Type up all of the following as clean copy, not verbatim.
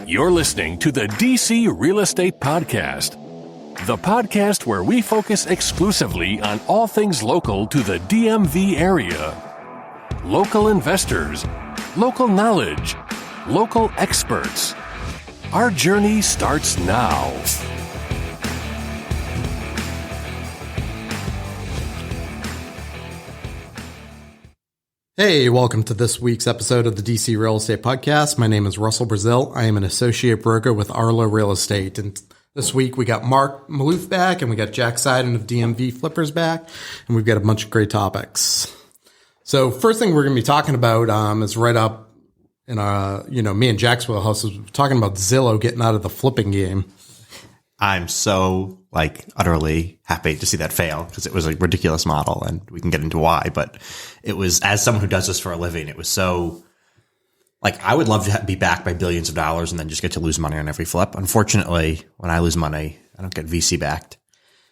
You're listening to the DC Real Estate Podcast, the podcast where we focus exclusively on all things local to the DMV area. Local investors, local knowledge, local experts. Our journey starts now. Hey, welcome to this week's episode of the DC Real Estate Podcast. My name is Russell Brazil. I am an associate broker with Arlo Real Estate. And this week we got Marc Maloof back and we got Jack Seiden of DMV Flippers back. And we've got a bunch of great topics. So first thing we're going to be talking about is right up in me and Jack's wheelhouse is talking about Zillow getting out of the flipping game. I'm so utterly happy to see that fail because it was a ridiculous model and we can get into why, but it was, as someone who does this for a living, it was so I would love to be backed by billions of dollars and then just get to lose money on every flip. Unfortunately, when I lose money, I don't get VC backed.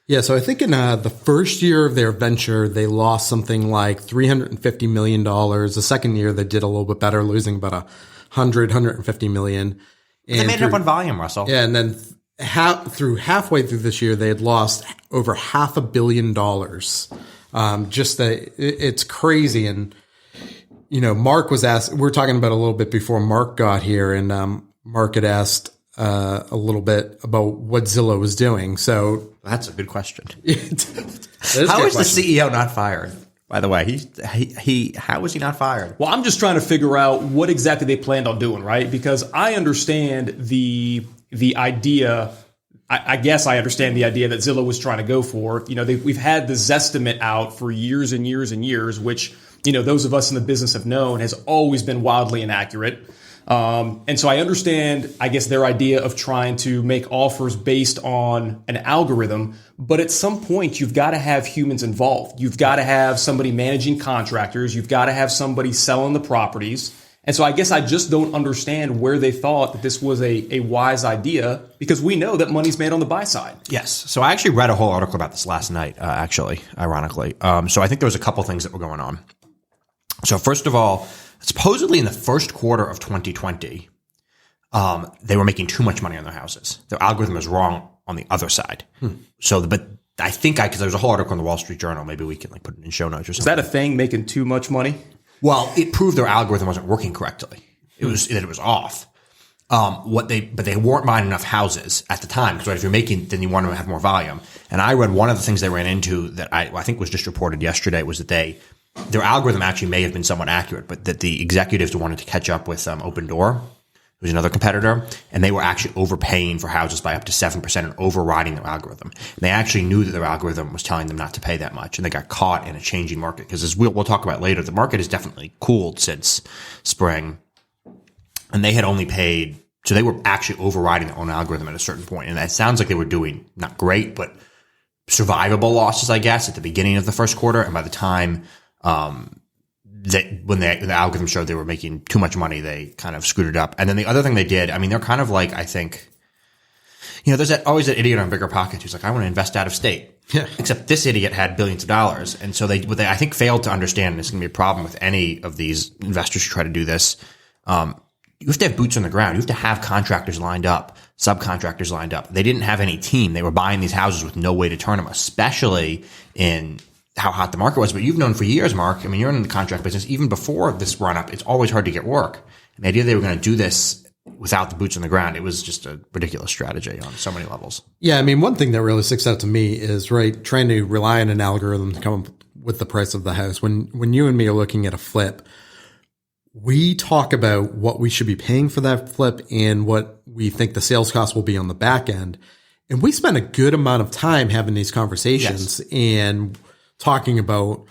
Yeah. So I think in the first year of their venture, they lost something like $350 million. The second year they did a little bit better, losing about $150 million. And they made it up on volume, Russell. Yeah. And then halfway through this year, they had lost over $500 million. It's crazy. And, Marc was asked, we were talking about a little bit before Marc got here, and Marc had asked a little bit about what Zillow was doing. So that's a good question. How is the CEO not fired? By the way, how was he not fired? Well, I'm just trying to figure out what exactly they planned on doing, right? Because I understand the idea. I guess I understand the idea that Zillow was trying to go for. We've had the Zestimate out for years and years and years, which, those of us in the business have known has always been wildly inaccurate. And so I understand, I guess, their idea of trying to make offers based on an algorithm. But at some point, you've got to have humans involved. You've got to have somebody managing contractors. You've got to have somebody selling the properties. And so I guess I just don't understand where they thought that this was a wise idea, because we know that money's made on the buy side. Yes. So I actually read a whole article about this last night, ironically. So I think there was a couple things that were going on. So first of all, supposedly in the first quarter of 2020, they were making too much money on their houses. Their algorithm was wrong on the other side. But I think because there was a whole article in the Wall Street Journal, maybe we can put it in show notes or something. Is that a thing, making too much money? Well, it proved their algorithm wasn't working correctly. It was off. But they weren't buying enough houses at the time, because if you're making, then you want to have more volume. And I read one of the things they ran into that I think was just reported yesterday was that their algorithm actually may have been somewhat accurate, but that the executives wanted to catch up with Open Door, who's another competitor, and they were actually overpaying for houses by up to 7% and overriding their algorithm. And they actually knew that their algorithm was telling them not to pay that much, and they got caught in a changing market. Because as we'll talk about later, the market has definitely cooled since spring, and they had only paid, so they were actually overriding their own algorithm at a certain point. And that sounds like they were doing not great, but survivable losses, I guess, at the beginning of the first quarter. And by the time when the algorithm showed they were making too much money, they kind of screwed it up. And then the other thing they did, they're kind of I think, there's always that idiot on Bigger Pockets who's like, I want to invest out of state. Yeah. Except this idiot had billions of dollars. And so what they I think failed to understand, and it's going to be a problem with any of these investors who try to do this. You have to have boots on the ground. You have to have contractors lined up, subcontractors lined up. They didn't have any team. They were buying these houses with no way to turn them, especially in how hot the market was. But you've known for years, Marc. You're in the contract business. Even before this run up, it's always hard to get work. And the idea they were going to do this without the boots on the ground, it was just a ridiculous strategy on so many levels. Yeah. One thing that really sticks out to me is trying to rely on an algorithm to come up with the price of the house. When you and me are looking at a flip, we talk about what we should be paying for that flip and what we think the sales cost will be on the back end. And we spend a good amount of time having these conversations and talking about,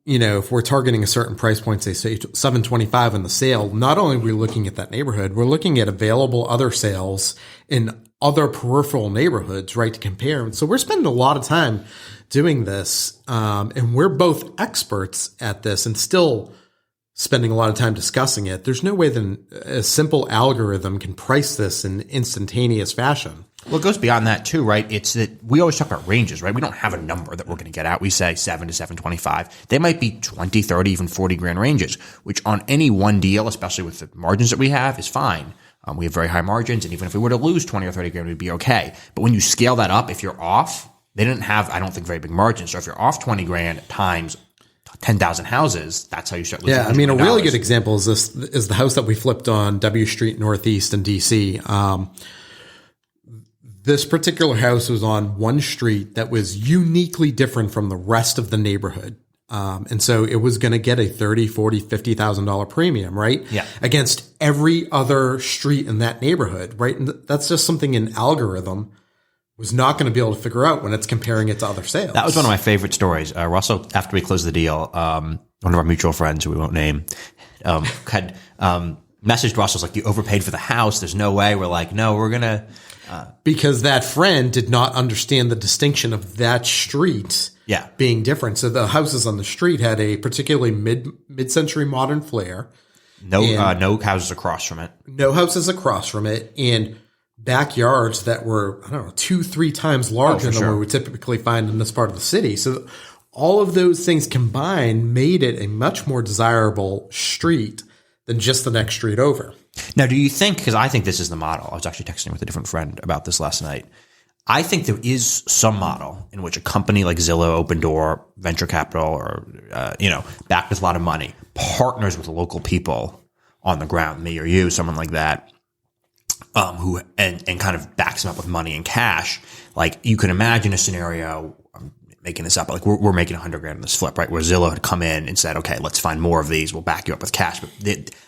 if we're targeting a certain price point, say $725 on the sale, not only are we looking at that neighborhood, we're looking at available other sales in other peripheral neighborhoods, right, to compare. And so we're spending a lot of time doing this. And we're both experts at this and still spending a lot of time discussing it. There's no way that a simple algorithm can price this in instantaneous fashion. Well, it goes beyond that too, right? It's that we always talk about ranges, right? We don't have a number that we're going to get out. We say 7 to 725. They might be 20, 30, even 40 grand ranges, which on any one deal, especially with the margins that we have, is fine. We have very high margins, and even if we were to lose 20 or 30 grand, we'd be okay. But when you scale that up, if you're off, they didn't have, I don't think, very big margins. So if you're off 20 grand times 10,000 houses, that's how you start losing. Yeah, I mean, a really good example is the house that we flipped on W Street Northeast in DC. This particular house was on one street that was uniquely different from the rest of the neighborhood. And so it was going to get a $30,000, $40,000, $50,000 premium, right? Yeah. Against every other street in that neighborhood, right? And that's just something an algorithm was not going to be able to figure out when it's comparing it to other sales. That was one of my favorite stories. Russell, after we closed the deal, one of our mutual friends who we won't name, had messaged Russell, like, you overpaid for the house. There's no way. We're like, no, we're going to. Because that friend did not understand the distinction of that street being different. So the houses on the street had a particularly mid-century modern flair. No houses across from it. No houses across from it. And backyards that were, 2-3 times larger than what we typically find in this part of the city. So all of those things combined made it a much more desirable street than just the next street over. Now, do you think, because I think this is the model, I was actually texting with a different friend about this last night. I think there is some model in which a company like Zillow, Opendoor, venture capital, or, backed with a lot of money, partners with local people on the ground, me or you, someone like that, who kind of backs them up with money and cash. Like, you can imagine a scenario, I'm making this up, like we're making $100,000 in this flip, right? Where Zillow had come in and said, okay, let's find more of these. We'll back you up with cash. But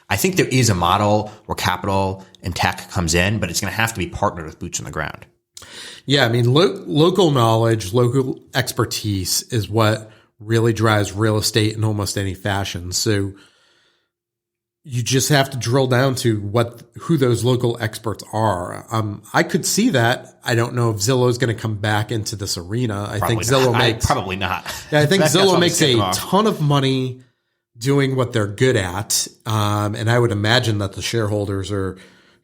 I think there is a model where capital and tech comes in, but it's going to have to be partnered with boots on the ground. Yeah. I mean, local knowledge, local expertise is what really drives real estate in almost any fashion. So you just have to drill down to who those local experts are. I could see that. I don't know if Zillow is going to come back into this arena. I think Zillow makes probably not. Yeah, I think Zillow makes a ton of money doing what they're good at, and I would imagine that the shareholders are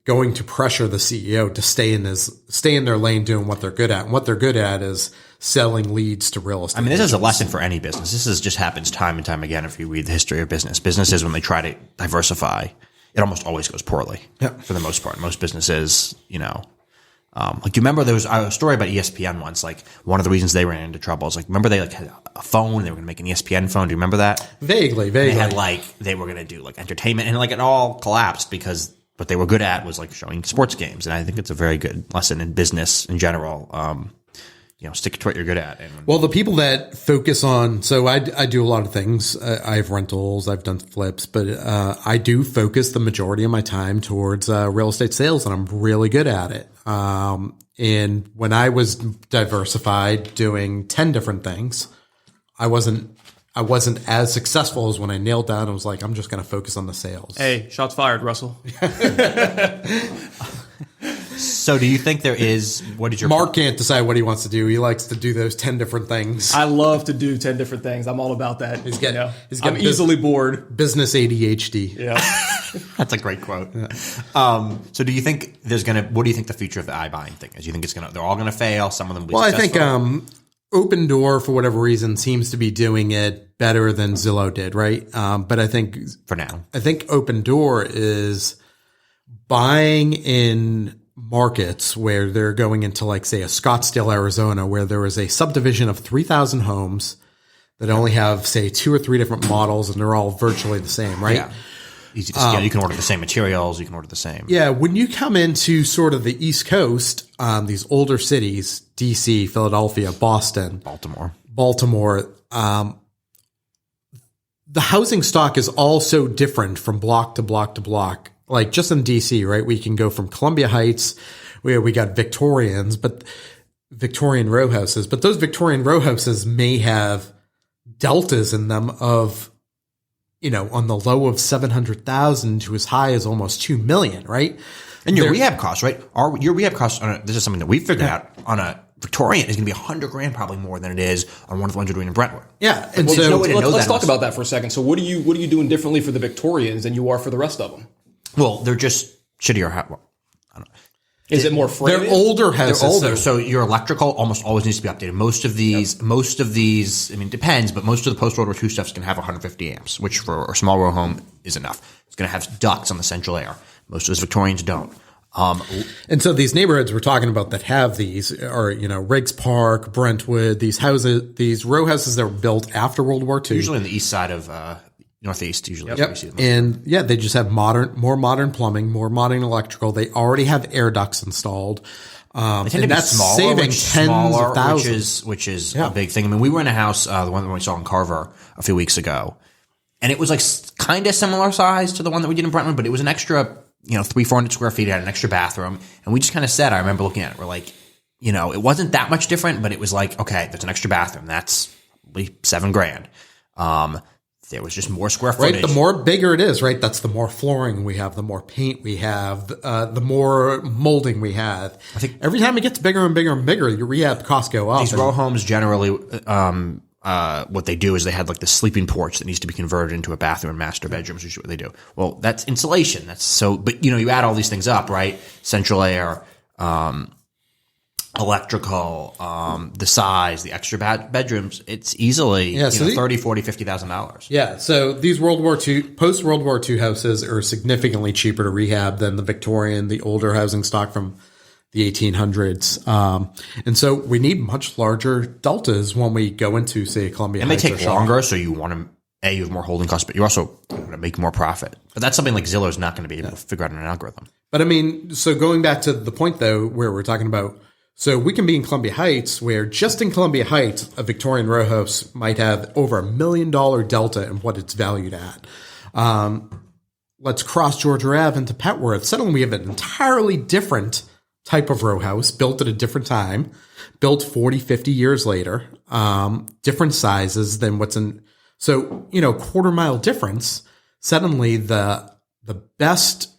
going to pressure the CEO to stay in their lane doing what they're good at. And what they're good at is selling leads to real estate. I mean, this is a lesson for any business. This just happens time and time again if you read the history of business. Businesses, when they try to diversify, it almost always goes poorly for the most part. Most businesses, do you remember there was a story about ESPN once, like one of the reasons they ran into trouble is, like, remember they had a phone, they were going to make an ESPN phone. Do you remember that? Vaguely. They had they were going to do entertainment, and it all collapsed because what they were good at was showing sports games. And I think it's a very good lesson in business in general. Stick to what you're good at. Well, the people that focus on, so I do a lot of things. I have rentals, I've done flips, but I do focus the majority of my time towards real estate sales, and I'm really good at it. And when I was diversified doing 10 different things, I wasn't as successful as when I nailed down and was like, I'm just going to focus on the sales. Hey, shots fired, Russell. So do you think there is, what is your... Marc can't decide what he wants to do. He likes to do those 10 different things. I love to do 10 different things. I'm all about that. I'm easily bored. Business ADHD. Yeah. That's a great quote. Yeah. So do you think what do you think the future of the iBuying thing is? You think they're all going to fail? Some of them will be successful? I think Opendoor, for whatever reason, seems to be doing it better than Zillow did, right? But I think... For now. I think Opendoor is buying in markets where they're going into, say, a Scottsdale, Arizona, where there is a subdivision of 3,000 homes that only have, say, 2 or 3 different models, and they're all virtually the same, right? Yeah. Easy to scale. You can order the same materials. You can order the same. Yeah. When you come into sort of the East Coast, these older cities, DC, Philadelphia, Boston, Baltimore, the housing stock is all so different from block to block to block. Like just in DC, right? We can go from Columbia Heights, where we got Victorian row houses, but those Victorian row houses may have deltas in them of, on the low of 700,000 to as high as almost 2 million, right? And your rehab costs, right? Your rehab costs, this is something that we figured out, on a Victorian is going to be $100,000 probably more than it is on one of the ones you're doing in Brentwood. Yeah. And so let's talk about that for a second. So what are you doing differently for the Victorians than you are for the rest of them? Well, they're just shittier. I don't know. Is it more framing? They're older houses. They're older, so your electrical almost always needs to be updated. Most of these, I mean, it depends, but most of the post-World War II stuff is going to have 150 amps, which for a small row home is enough. It's going to have ducts on the central air. Most of those Victorians don't. And so these neighborhoods we're talking about that have these are, Riggs Park, Brentwood, these houses, these row houses that were built after World War II. Usually on the east side of Northeast, usually. Yep. And they just have more modern plumbing, more modern electrical. They already have air ducts installed. They tend to be smaller, saving tens of thousands. which is a big thing. I mean, we were in a house, the one that we saw in Carver a few weeks ago, and it was like kind of similar size to the one that we did in Brentwood, but it was an extra, 400 square feet. It had an extra bathroom, and we just kind of said, I remember looking at it, we're like, it wasn't that much different, but it was like, okay, there's an extra bathroom. That's probably $7,000. There was just more square footage. Right, the more bigger it is, right? That's the more flooring we have, the more paint we have, the more molding we have. I think every time it gets bigger and bigger and bigger, your rehab costs go up. These row homes generally, what they do is they had like the sleeping porch that needs to be converted into a bathroom and master bedrooms, which is what they do. Well, that's insulation. But you add all these things up, right? Central air, electrical, the size, the extra bedrooms, it's easily $30,000, $40,000, $50,000. Yeah. So these post World War II houses are significantly cheaper to rehab than the Victorian, the older housing stock from the 1800s. And so we need much larger deltas when we go into, say, Columbia Heights. And they take longer, so you want to, you have more holding costs, but you also want to make more profit. But that's something like Zillow is not going to be able to figure out in an algorithm. But I mean, so going back to the point though, where we're talking about, so we can be in Columbia Heights, where just in Columbia Heights, a Victorian row house might have over $1 million delta in what it's valued at. Let's cross Georgia Ave into Petworth. Suddenly we have an entirely different type of row house built at a different time, built 40, 50 years later, different sizes than what's in. So, quarter mile difference. Suddenly the best,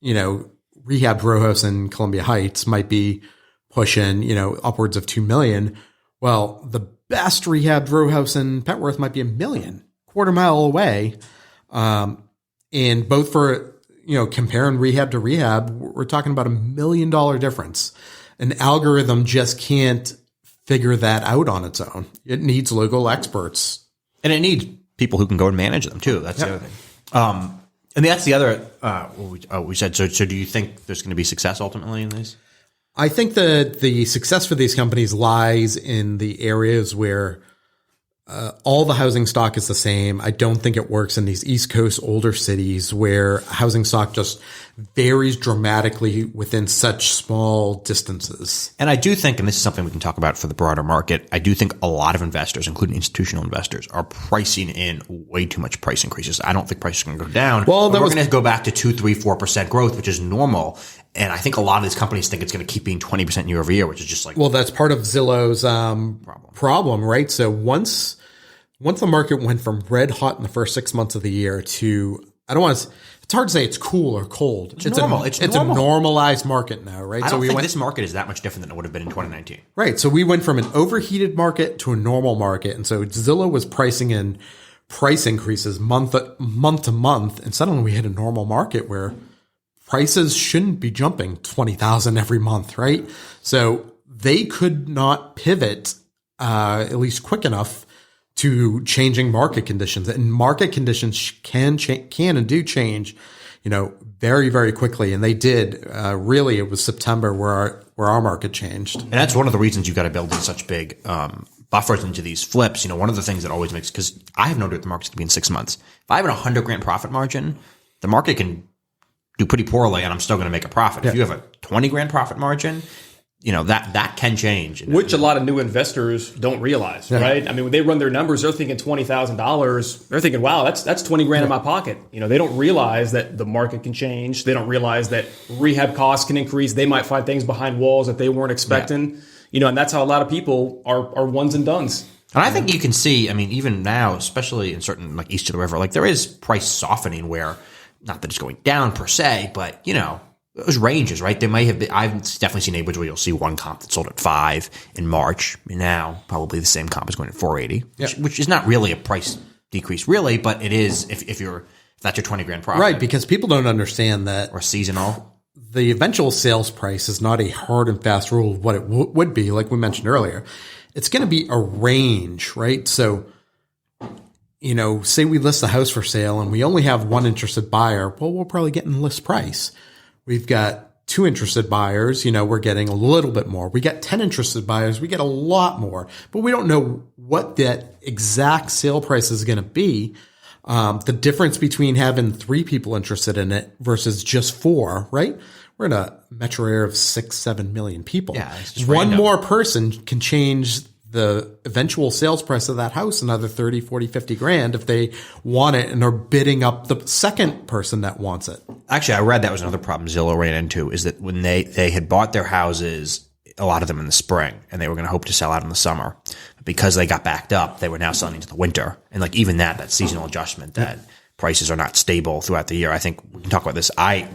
rehabbed row house in Columbia Heights might be pushing, upwards of 2 million. Well, the best rehabbed row house in Petworth might be $1 million, quarter mile away. And both for, comparing rehab to rehab, we're talking about $1 million difference. An algorithm just can't figure that out on its own. It needs local experts. And it needs people who can go and manage them too. That's the other thing. And that's the other, we said, so do you think there's going to be success ultimately in these? I think that the success for these companies lies in the areas where all the housing stock is the same. I don't think it works in these East Coast older cities where housing stock just varies dramatically within such small distances. And I do think, and this is something we can talk about for the broader market, I do think a lot of investors, including institutional investors, are pricing in way too much price increases. I don't think prices are going to go down. Well, we're going to go back to 2, 3, 4% growth, which is normal. And I think a lot of these companies think it's going to keep being 20% year over year, which is just like... Well, that's part of Zillow's problem, right? So once the market went from red hot in the first 6 months of the year to, it's hard to say it's cool or cold. It's normal. It's a normalized market now, right? I don't think this market is that much different than it would have been in 2019. Right. So we went from an overheated market to a normal market. And so Zillow was pricing in price increases month to month. And suddenly we hit a normal market where prices shouldn't be jumping 20,000 every month, right? So they could not pivot, at least quick enough to changing market conditions, and market conditions can and do change, very, very quickly. And they did, really, it was September where our market changed. And that's one of the reasons you got to build in such big, buffers into these flips. One of the things that always makes, because I have no doubt the market's going to be in 6 months. If I have an $100,000 profit margin, the market can do pretty poorly and I'm still going to make a profit. Yeah. If you have a $20,000 profit margin, that can change. Which a lot of new investors don't realize, right? I mean, when they run their numbers, they're thinking $20,000. They're thinking, wow, that's $20,000 in my pocket. They don't realize that the market can change. They don't realize that rehab costs can increase. They might find things behind walls that they weren't expecting. And that's how a lot of people are ones and dones. And I think you can see, even now, especially in certain, like east of the river, there is price softening where, not that it's going down per se, but, those ranges, right? They might have been, I've definitely seen neighborhoods where you'll see one comp that sold at 5 in March. And now probably the same comp is going at 480, which is not really a price decrease really, but it is if that's your $20,000 profit. Right. Because people don't understand that. Or seasonal. The eventual sales price is not a hard and fast rule of what it would be. Like we mentioned earlier, it's going to be a range, right? So, say we list the house for sale and we only have one interested buyer. Well, we'll probably get in list price. We've got 2 interested buyers, we're getting a little bit more. We get 10 interested buyers, we get a lot more, but we don't know what that exact sale price is going to be. The difference between having 3 people interested in it versus just 4, right? We're in a metro area of 6-7 million people. Yeah, it's just one random. more person can change the eventual sales price of that house another 30, 40, 50 grand if they want it and are bidding up the second person that wants it. Actually, I read that was another problem Zillow ran into, is that when they had bought their houses, a lot of them in the spring, and they were going to hope to sell out in the summer. But because they got backed up, they were now selling into the winter. And like even that seasonal adjustment, that prices are not stable throughout the year. I think we can talk about this. I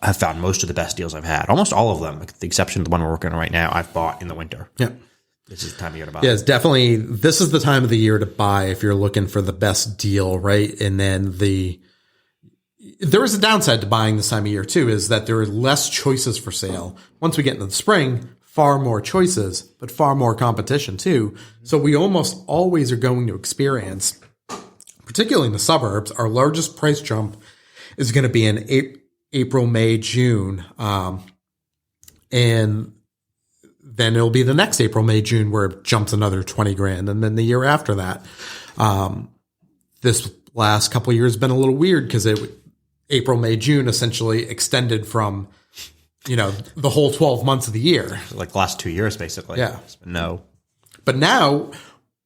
have found most of the best deals I've had, almost all of them, with the exception of the one we're working on right now, I've bought in the winter. Yeah. This is the time of year to buy. Yeah, it's definitely, this is the time of the year to buy if you're looking for the best deal, right? And then there is a downside to buying this time of year too, is that there are less choices for sale. Once we get into the spring, far more choices, but far more competition too. So we almost always are going to experience, particularly in the suburbs, our largest price jump is going to be in April, May, June. And then it'll be the next April, May, June where it jumps another 20 grand. And then the year after that, this last couple of years has been a little weird because April, May, June essentially extended from, the whole 12 months of the year. Like the last 2 years, basically. Yeah. No. But now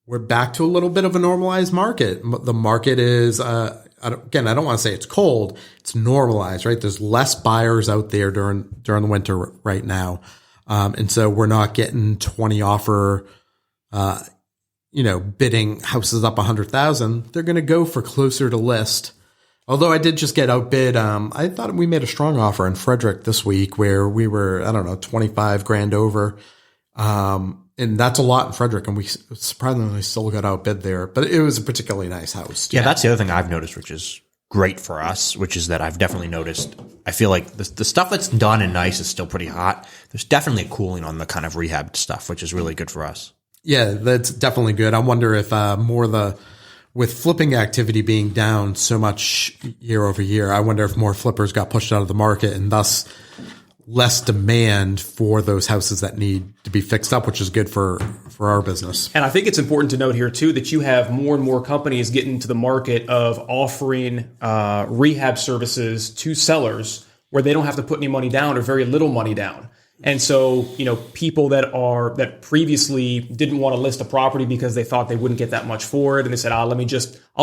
we're back to a little bit of a normalized market. The market is, I don't want to say it's cold. It's normalized, right? There's less buyers out there during the winter right now. And so we're not getting 20 offer, bidding houses up 100,000. They're going to go for closer to list. Although I did just get outbid. I thought we made a strong offer in Frederick this week where we were, 25 grand over. And that's a lot in Frederick. And we surprisingly still got outbid there, but it was a particularly nice house. Yeah, that's the other thing I've noticed, which is great for us, which is that I've definitely noticed, I feel like the stuff that's done and nice is still pretty hot. There's definitely a cooling on the kind of rehab stuff, which is really good for us. Yeah, that's definitely good. I wonder if with flipping activity being down so much year over year, I wonder if more flippers got pushed out of the market and thus less demand for those houses that need to be fixed up, which is good for our business. And I think it's important to note here too that you have more and more companies getting into the market of offering rehab services to sellers where they don't have to put any money down or very little money down. And so, people that previously didn't want to list a property because they thought they wouldn't get that much for it, and they said, I'll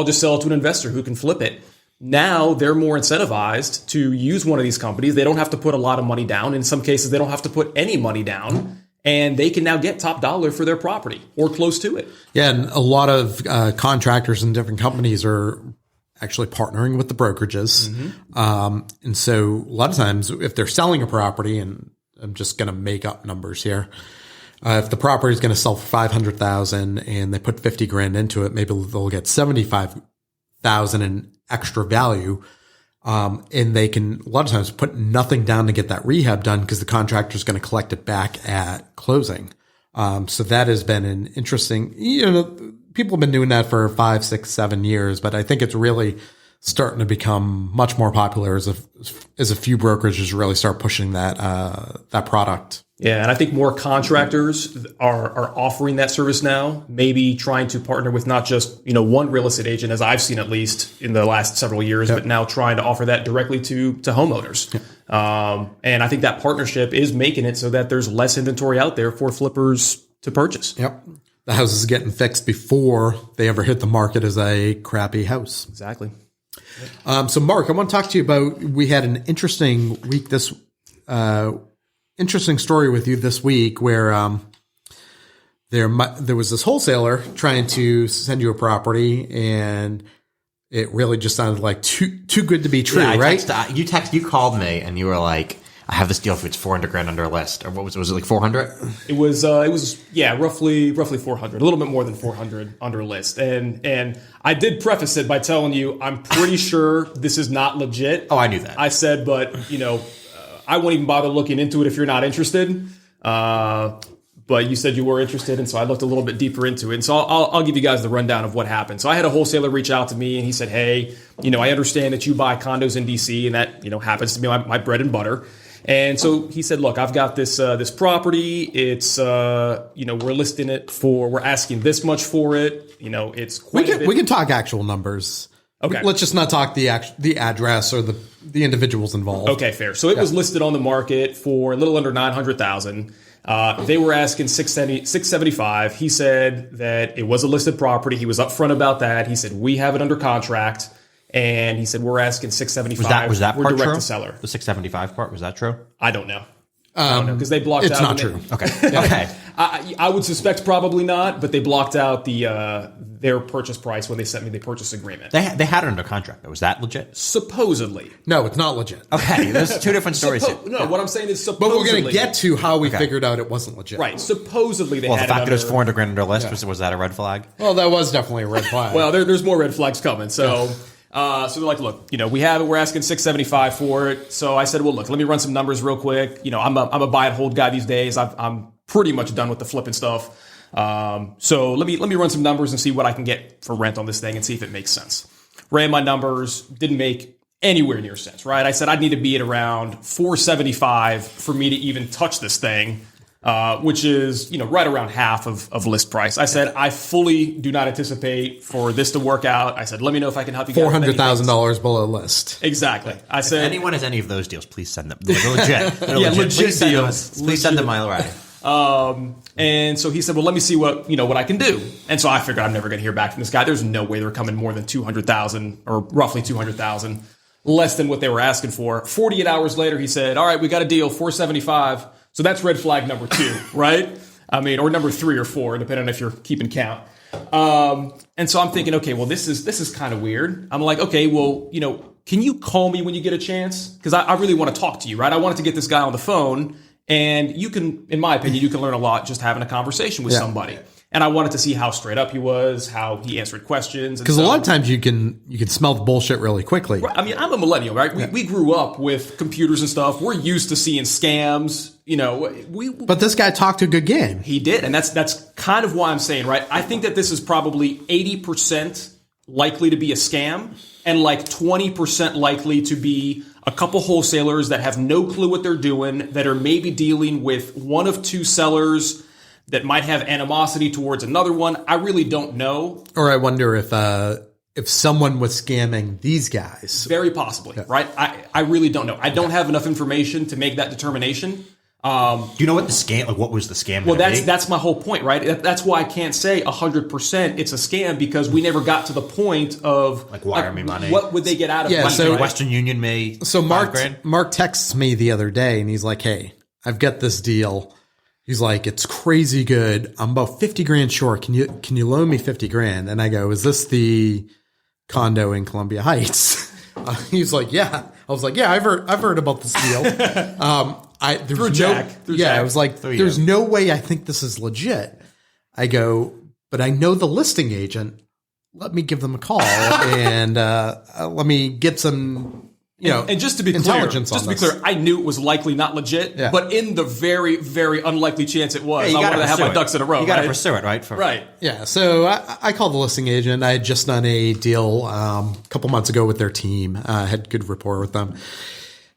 just sell it to an investor who can flip it. Now they're more incentivized to use one of these companies. They don't have to put a lot of money down. In some cases, they don't have to put any money down, and they can now get top dollar for their property or close to it. Yeah, and a lot of contractors and different companies are actually partnering with the brokerages. Mm-hmm. And so a lot of times if they're selling a property, and I'm just going to make up numbers here. If the property is going to sell for 500,000 and they put 50 grand into it, maybe they'll get 75,000 in extra value. And they can a lot of times put nothing down to get that rehab done because the contractor is going to collect it back at closing. So that has been an interesting, people have been doing that for 5, 6, 7 years, but I think it's really starting to become much more popular as a few brokerages really start pushing that product. Yeah, and I think more contractors are offering that service now, maybe trying to partner with not just, one real estate agent, as I've seen at least in the last several years, but now trying to offer that directly to homeowners. Yep. And I think that partnership is making it so that there's less inventory out there for flippers to purchase. Yep. The house is getting fixed before they ever hit the market as a crappy house. Exactly. So Mark, I want to talk to you about, we had an interesting week interesting story with you this week where there was this wholesaler trying to send you a property and it really just sounded like too good to be true, right? You called me and you were like, I have this deal for it's 400 grand under a list. Or what was it like 400? It was roughly 400, a little bit more than 400 under a list. And I did preface it by telling you, I'm pretty sure this is not legit. Oh, I knew that. I said, but I won't even bother looking into it if you're not interested. But you said you were interested, and so I looked a little bit deeper into it. And so I'll give you guys the rundown of what happened. So I had a wholesaler reach out to me, and he said, hey, I understand that you buy condos in D.C., and that, happens to be my bread and butter. And so he said, look, I've got this this property. It's we're asking this much for it. It's quite a bit. We can talk actual numbers. Okay. Let's just not talk the address or the individuals involved. Okay, fair. So it was listed on the market for a little under 900,000. They were asking 675. He said that it was a listed property. He was upfront about that. He said, we have it under contract. And he said, we're asking 675. Was that we're part direct true? to seller. The 675 part, was that true? I don't know. I don't know because they blocked It's out. not true. Okay. Okay. I would suspect probably not, but they blocked out their purchase price when they sent me the purchase agreement. They had it under contract, though. Was that legit? Supposedly. No, it's not legit. Okay. There's two different stories here. No, what I'm saying is supposedly. But we're going to get to how we figured out it wasn't legit. Right. Supposedly they Well, had the fact it that it was under, 400 grand under list, was that a red flag? Well, that was definitely a red flag. Well, there's more red flags coming. So, so they're like, look, we have it. We're asking 675 for it. So I said, well, look, let me run some numbers real quick. I'm a buy and hold guy these days. I'm pretty much done with the flipping stuff. So let me run some numbers and see what I can get for rent on this thing and see if it makes sense. Ran my numbers, didn't make anywhere near sense, right? I said I'd need to be at around 475 for me to even touch this thing. Which is, right around half of list price. I said, I fully do not anticipate for this to work out. I said, let me know if I can help you guys. $400,000 below list. Exactly. I said, If anyone has any of those deals, please send them. They're legit. They're Yeah, legit. legit Please send them. deals. Please send them my way. and so he said, well, let me see what I can do. And so I figured I'm never going to hear back from this guy. There's no way they're coming more than 200,000 or roughly 200,000, less than what they were asking for. 48 hours later, he said, all right, we got a deal, 475. So that's red flag number 2, right? I mean, or number 3 or 4, depending on if you're keeping count. And so I'm thinking, okay, well, this is kind of weird. I'm like, okay, well, can you call me when you get a chance? Because I really want to talk to you, right? I wanted to get this guy on the phone, and you can, in my opinion, you can learn a lot just having a conversation with somebody. And I wanted to see how straight up he was, how he answered questions. Because a lot of times you can smell the bullshit really quickly. I mean, I'm a millennial, right? We grew up with computers and stuff. We're used to seeing scams. But this guy talked a good game. He did, and that's kind of why I'm saying, right? I think that this is probably 80% likely to be a scam, and like 20% likely to be a couple wholesalers that have no clue what they're doing, that are maybe dealing with one of 2 sellers that might have animosity towards another one. I really don't know. Or I wonder if someone was scamming these guys. Very possibly, right? I really don't know. I don't have enough information to make that determination. Do you know what the scam? Like, what was the scam? Well, that's my whole point, right? That's why I can't say 100% it's a scam, because we never got to the point of wire me money. What would they get out of it? So Western Union may. So Marc texts me the other day, and he's like, "Hey, I've got this deal." He's like, "It's crazy good. I'm about 50 grand short. Can you loan me 50 grand?" And I go, "Is this the condo in Columbia Heights?" He's like, "Yeah." I was like, "Yeah, I've heard about this deal." Through Jack. I was like, "There's no way I think this is legit." I go, "But I know the listing agent. Let me give them a call and let me get some." And just to be clear, I knew it was likely not legit, but in the very, very unlikely chance it was, I wanted to have my ducks in a row. You got to pursue it, right? Right. Yeah. So I called the listing agent. I had just done a deal a couple months ago with their team. Had good rapport with them.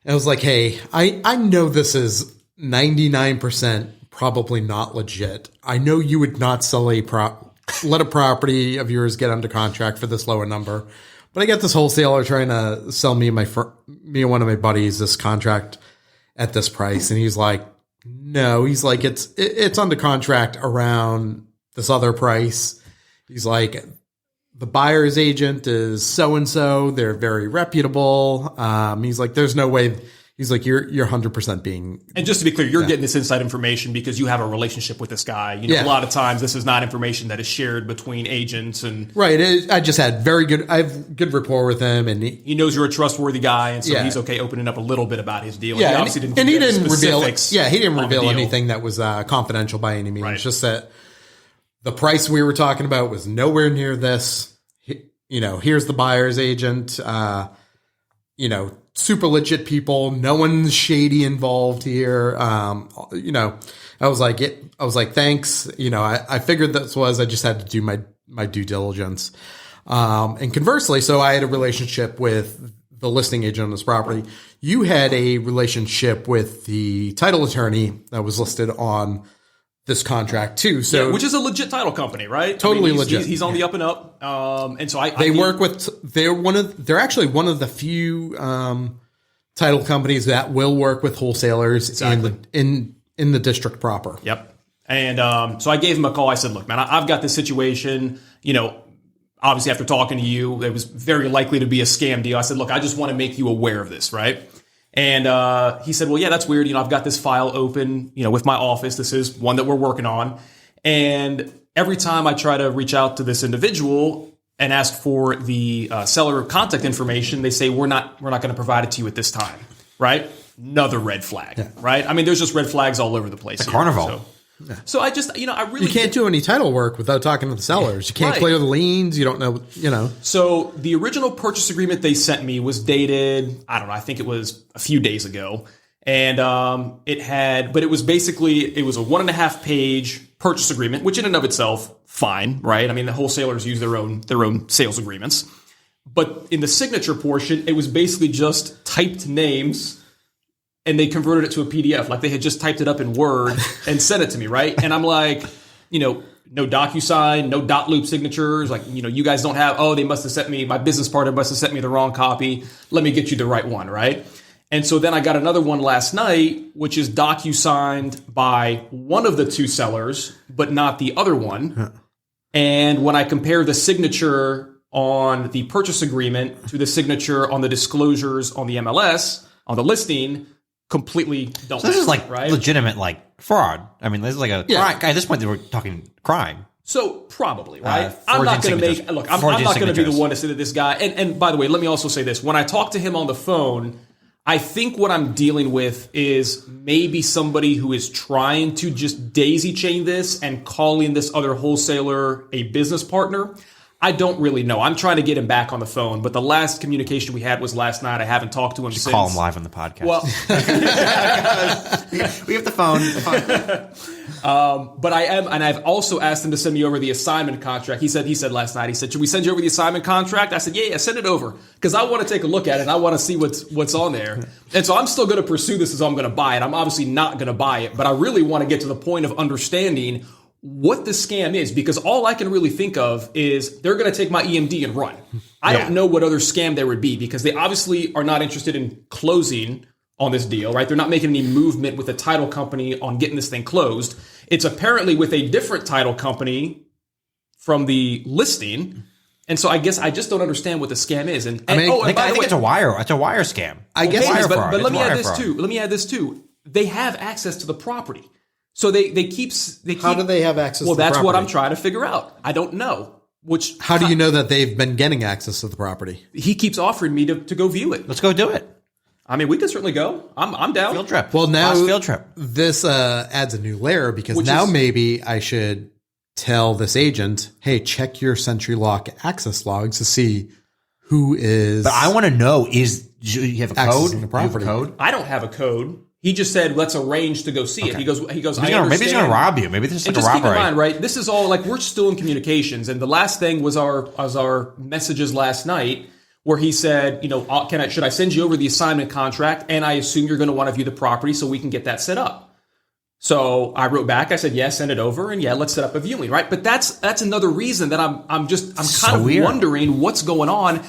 And I was like, "Hey, I know this is 99% probably not legit. I know you would not sell let a property of yours get under contract for this lower number." But I got this wholesaler trying to sell me and one of my buddies this contract at this price, and he's like, "No," he's like, "It's under contract around this other price." He's like, "The buyer's agent is so and so; they're very reputable." He's like, "There's no way." He's like, you're 100% being. And just to be clear, you're getting this inside information because you have a relationship with this guy. A lot of times this is not information that is shared between agents and. Right. I just had I have good rapport with him, and he knows you're a trustworthy guy, and so he's okay opening up a little bit about his deal. Yeah, he obviously didn't. And he didn't reveal. Yeah, he didn't reveal anything that was confidential by any means. Right. Just that the price we were talking about was nowhere near this. Here's the buyer's agent. Super legit people. No one's shady involved here. I was like, thanks. I figured this was, I just had to do my due diligence. And conversely, so I had a relationship with the listing agent on this property, you had a relationship with the title attorney that was listed on this contract too. So, which is a legit title company, right? Totally legit. He's on the up and up. And so they're actually one of the few title companies that will work with wholesalers in the district proper. Yep. And so I gave him a call. I said, look, man, I've got this situation, obviously after talking to you, it was very likely to be a scam deal. I said, look, I just want to make you aware of this, right? And he said, well, yeah, that's weird. I've got this file open, with my office. This is one that we're working on. And every time I try to reach out to this individual and ask for the seller contact information, they say, we're not going to provide it to you at this time, right? Another red flag, right? I mean, there's just red flags all over the place. The carnival. So I just, I really... You can't do any title work without talking to the sellers. You can't clear the liens. You don't know, So the original purchase agreement they sent me was dated, I don't know, I think it was a few days ago. And it was basically a 1.5 page purchase agreement, which in and of itself, fine, right? I mean, the wholesalers use their own sales agreements. But in the signature portion, it was basically just typed names, and they converted it to a PDF. Like they had just typed it up in Word and sent it to me, right? And I'm like, no DocuSign, no dot loop signatures. Like, you guys don't have, they must have sent me, my business partner must have sent me the wrong copy. Let me get you the right one, right? And so then I got another one last night, which is DocuSigned by one of the two sellers, but not the other one. Huh. And when I compare the signature on the purchase agreement to the signature on the disclosures on the MLS, on the listing, completely don't. So this is right? legitimate fraud. I mean, this is like a crime. At this point, they were talking crime. So probably, right? I'm not going to I'm not going to be the one to say that this guy, and by the way, let me also say this. When I talk to him on the phone, I think what I'm dealing with is maybe somebody who is trying to just daisy chain this and calling this other wholesaler a business partner. I don't really know. I'm trying to get him back on the phone, but the last communication we had was last night. I haven't talked to him since. Call him live on the podcast. Well, we have the phone. But I am, and I've also asked him to send me over the assignment contract. He said last night, should we send you over the assignment contract? I said, yeah, send it over, because I want to take a look at it and I want to see what's on there. And so I'm still going to pursue this as I'm going to buy it. I'm obviously not going to buy it, but I really want to get to the point of understanding what the scam is, because all I can really think of is they're going to take my EMD and run. I don't know what other scam there would be, because they obviously are not interested in closing on this deal, right? They're not making any movement with the title company on getting this thing closed. It's apparently with a different title company from the listing. And so I guess I just don't understand what the scam is. And I think it's a wire scam. But let me add this too. They have access to the property. So they keep. How do they have access to the property? Well, that's what I'm trying to figure out. I don't know. How do you know that they've been getting access to the property? He keeps offering me to go view it. Let's go do it. I mean, we can certainly go. I'm down. Field trip. Well, now field trip. This adds a new layer, because maybe I should tell this agent, hey, check your SentryLock access logs to see who is. But I want to know, do you have a code? The property. I don't have a code. He just said, let's arrange to go see it. He goes, maybe he's going to rob you. Maybe this is like a robbery. Just keep in mind, right? This is all we're still in communications. And the last thing was our messages last night, where he said, should I send you over the assignment contract? And I assume you're going to want to view the property so we can get that set up. So I wrote back. I said, yes, send it over. And let's set up a viewing, right? But that's another reason that I'm kind of wondering what's going on.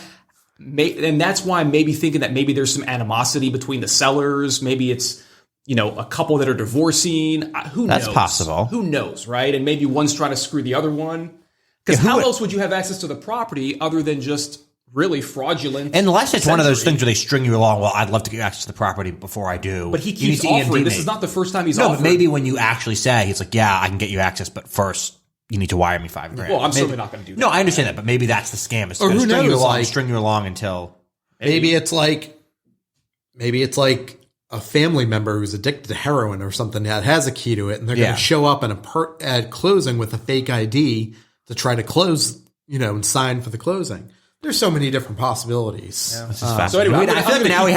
And that's why I'm maybe thinking that maybe there's some animosity between the sellers. Maybe it's, a couple that are divorcing. Who knows? That's possible. Who knows, right? And maybe one's trying to screw the other one. Because how else would you have access to the property other than just really fraudulent? Unless it's one of those things where they string you along. Well, I'd love to get access to the property before I do. But he keeps offering. This is not the first time he's offered. No, but maybe when you actually say, he's like, yeah, I can get you access, but first you need to wire me $5,000. Well, I'm certainly not going to do that. No, I understand that, but maybe that's the scam. It's or who knows? String you along until maybe it's like a family member who's addicted to heroin or something that has a key to it, and they're going to show up at closing with a fake ID to try to close, and sign for the closing. There's so many different possibilities. Yeah. This is fascinating. So anyway, I feel like now we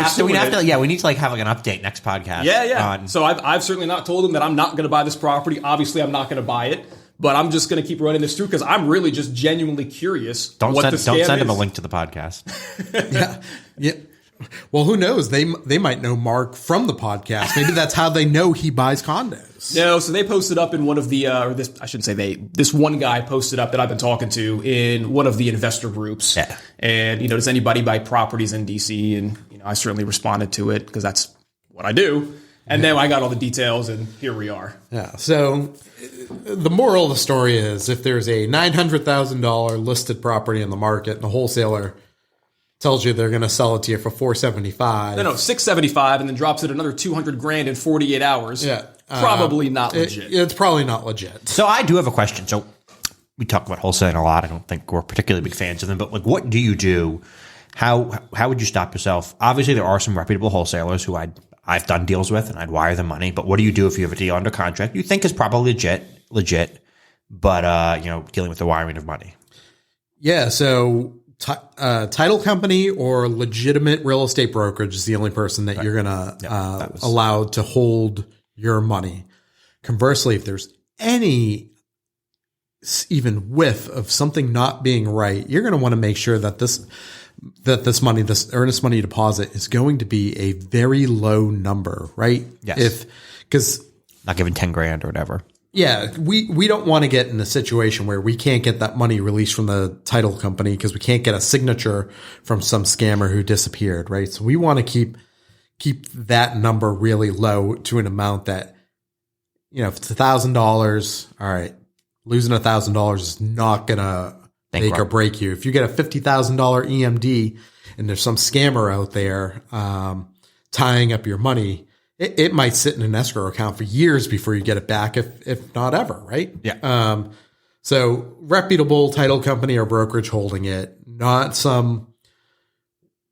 need to have an update next podcast. Yeah. So I've certainly not told them that I'm not going to buy this property. Obviously, I'm not going to buy it. But I'm just going to keep running this through, because I'm really just genuinely curious. Don't send him a link to the podcast. Yeah. Well, who knows? They might know Marc from the podcast. Maybe that's how they know he buys condos. No, so they posted up in one of the, this one guy posted up that I've been talking to in one of the investor groups. Yeah. And, does anybody buy properties in DC? And, I certainly responded to it because that's what I do. And then I got all the details and here we are. Yeah. So the moral of the story is if there's a $900,000 listed property in the market and the wholesaler tells you they're going to sell it to you for $475. No, $675 and then drops it another $200,000 in 48 hours. Yeah. Probably not legit. It's probably not legit. So I do have a question. So we talk about wholesaling a lot. I don't think we're particularly big fans of them, but what do you do? How would you stop yourself? Obviously, there are some reputable wholesalers who I've done deals with and I'd wire them money. But what do you do if you have a deal under contract you think is probably legit, but dealing with the wiring of money? Yeah. So title company or legitimate real estate brokerage is the only person that you're going to allow to hold your money. Conversely, if there's any even whiff of something not being right, you're going to want to make sure that this earnest money deposit is going to be a very low number, right? Yes. Because not giving $10,000 or whatever. Yeah, we don't want to get in a situation where we can't get that money released from the title company because we can't get a signature from some scammer who disappeared, right? So we want to keep that number really low to an amount that, if it's $1,000, all right, losing $1,000 is not gonna make or break you. If you get a $50,000 EMD and there's some scammer out there tying up your money, it might sit in an escrow account for years before you get it back, if not ever, right? Yeah. So reputable title company or brokerage holding it, not some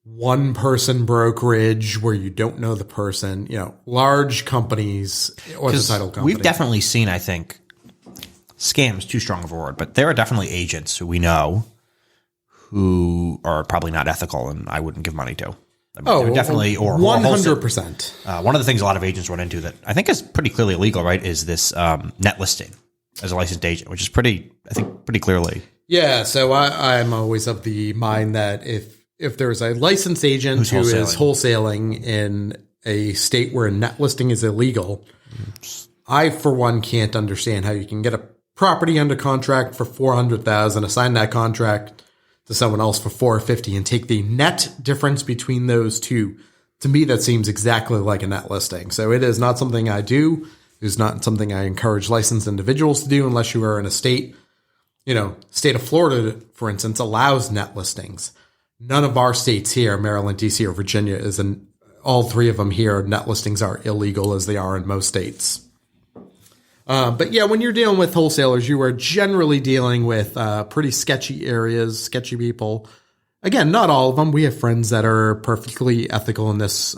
one person brokerage where you don't know the person, large companies or the title company. We've definitely seen, I think, scams, too strong of a word, but there are definitely agents who we know who are probably not ethical and I wouldn't give money to. Definitely, or 100%. One of the things a lot of agents run into that I think is pretty clearly illegal, right, is this net listing as a licensed agent, which is pretty clearly. Yeah, so I'm always of the mind that if there's a licensed agent who is wholesaling in a state where net listing is illegal, I, for one, can't understand how you can get a property under contract for $400,000, assign that contract to someone else for $450,000 and take the net difference between those two. To me, that seems exactly like a net listing. So it is not something I do. It is not something I encourage licensed individuals to do unless you are in a state, state of Florida, for instance, allows net listings. None of our states here, Maryland, DC, or Virginia, all three of them here, net listings are illegal as they are in most states. But yeah, when you're dealing with wholesalers, you are generally dealing with pretty sketchy areas, sketchy people. Again, not all of them. We have friends that are perfectly ethical in this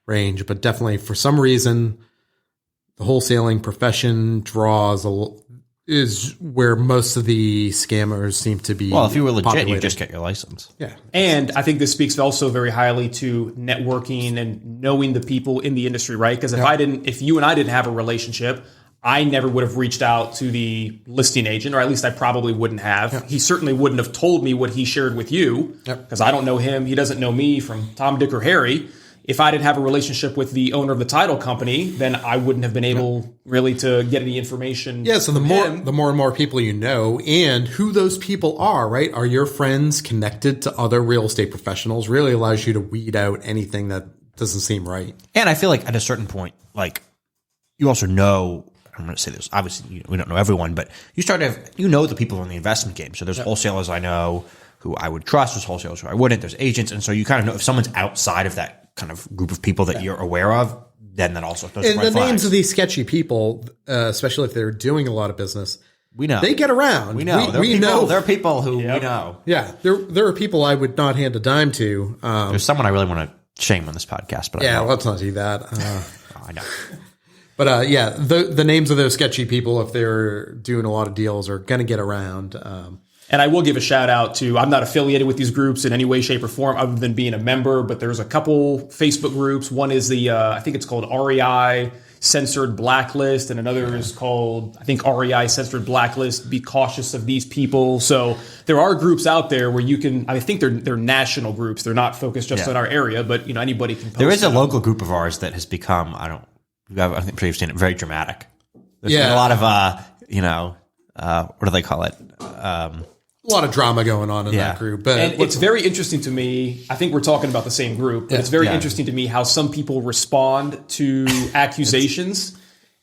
range, but definitely for some reason, the wholesaling profession is where most of the scammers seem to be. Well, if you were legit, populated. you just get your license. Yeah. And I think this speaks also very highly to networking and knowing the people in the industry, right? Because if you and I didn't have a relationship, I never would have reached out to the listing agent, or at least I probably wouldn't have. Yeah. He certainly wouldn't have told me what he shared with you because I don't know him. He doesn't know me from Tom, Dick, or Harry. If I didn't have a relationship with the owner of the title company, then I wouldn't have been able really to get any information. Yeah, so the more and more people you know and who those people are, right? Are your friends connected to other real estate professionals? Really allows you to weed out anything that doesn't seem right. And I feel like at a certain point, like you also know, I'm going to say this, obviously we don't know everyone, but you start to have, the people in the investment game. So there's wholesalers I know who I would trust, there's wholesalers who I wouldn't, there's agents. And so you kind of know if someone's outside of that kind of group of people that you're aware of, then that also throws and red the flags. Names of these sketchy people, especially if they're doing a lot of business, we know they get around. We know there are people who we know. Yeah, there are people I would not hand a dime to. There's someone I really want to shame on this podcast, but let's not do that. I know. But the names of those sketchy people, if they're doing a lot of deals, are going to get around. And I will give a shout out to, I'm not affiliated with these groups in any way, shape, or form other than being a member, but there's a couple Facebook groups. One is the, I think it's called REI censored blacklist, and another is called, I think, REI censored blacklist. Be cautious of these people. So there are groups out there where you can. I think they're national groups. They're not focused just on our area, but anybody can post. There is a local group of ours that has become. I think you've seen it, very dramatic. There's been a lot of what do they call it? A lot of drama going on in that group. But and it's very interesting to me. I think we're talking about the same group, but it's very interesting to me how some people respond to accusations.